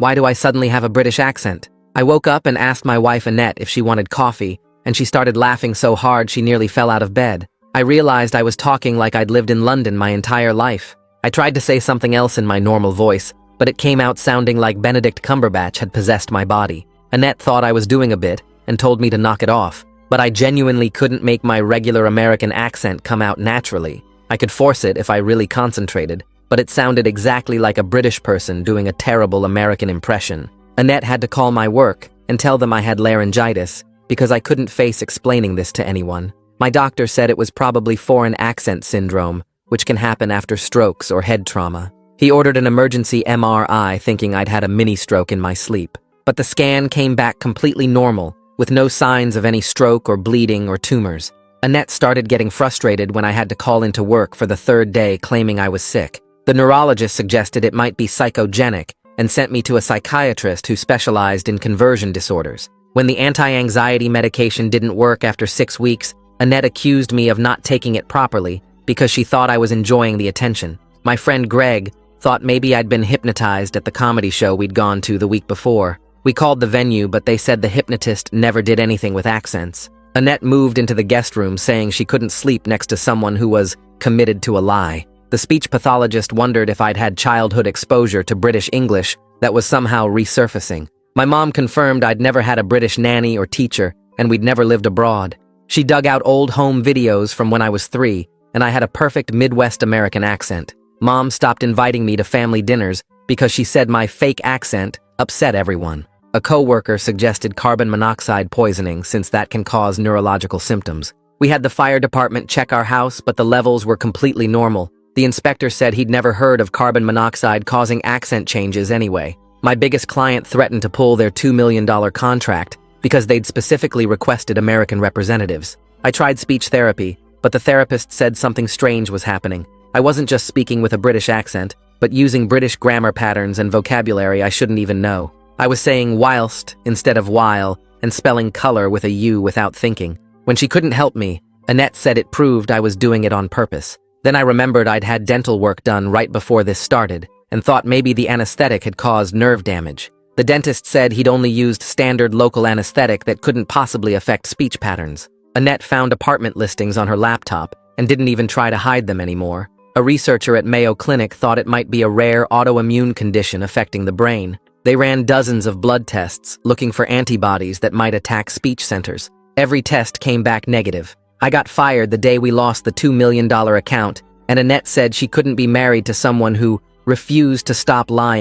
Why do I suddenly have a British accent? I woke up and asked my wife Annette if she wanted coffee, and she started laughing so hard she nearly fell out of bed. I realized I was talking like I'd lived in London my entire life. I tried to say something else in my normal voice, but it came out sounding like Benedict Cumberbatch had possessed my body. Annette thought I was doing a bit and told me to knock it off, but I genuinely couldn't make my regular American accent come out naturally. I could force it if I really concentrated, but it sounded exactly like a British person doing a terrible American impression. Annette had to call my work and tell them I had laryngitis because I couldn't face explaining this to anyone. My doctor said it was probably foreign accent syndrome, which can happen after strokes or head trauma. He ordered an emergency MRI thinking I'd had a mini stroke in my sleep. But the scan came back completely normal, with no signs of any stroke or bleeding or tumors. Annette started getting frustrated when I had to call into work for the third day claiming I was sick. The neurologist suggested it might be psychogenic and sent me to a psychiatrist who specialized in conversion disorders. When the anti-anxiety medication didn't work after 6 weeks, Annette accused me of not taking it properly because she thought I was enjoying the attention. My friend Greg thought maybe I'd been hypnotized at the comedy show we'd gone to the week before. We called the venue, but they said the hypnotist never did anything with accents. Annette moved into the guest room saying she couldn't sleep next to someone who was committed to a lie. The speech pathologist wondered if I'd had childhood exposure to British English that was somehow resurfacing. My mom confirmed I'd never had a British nanny or teacher, and we'd never lived abroad. She dug out old home videos from when I was 3, and I had a perfect Midwest American accent. Mom stopped inviting me to family dinners because she said my fake accent upset everyone. A coworker suggested carbon monoxide poisoning since that can cause neurological symptoms. We had the fire department check our house, but the levels were completely normal. The inspector said he'd never heard of carbon monoxide causing accent changes anyway. My biggest client threatened to pull their $2 million contract because they'd specifically requested American representatives. I tried speech therapy, but the therapist said something strange was happening. I wasn't just speaking with a British accent, but using British grammar patterns and vocabulary I shouldn't even know. I was saying whilst instead of while and spelling color with a U without thinking. When she couldn't help me, Annette said it proved I was doing it on purpose. Then I remembered I'd had dental work done right before this started and thought maybe the anesthetic had caused nerve damage. The dentist said he'd only used standard local anesthetic that couldn't possibly affect speech patterns. Annette found apartment listings on her laptop and didn't even try to hide them anymore. A researcher at Mayo Clinic thought it might be a rare autoimmune condition affecting the brain. They ran dozens of blood tests looking for antibodies that might attack speech centers. Every test came back negative. I got fired the day we lost the $2 million account, and Annette said she couldn't be married to someone who refused to stop lying.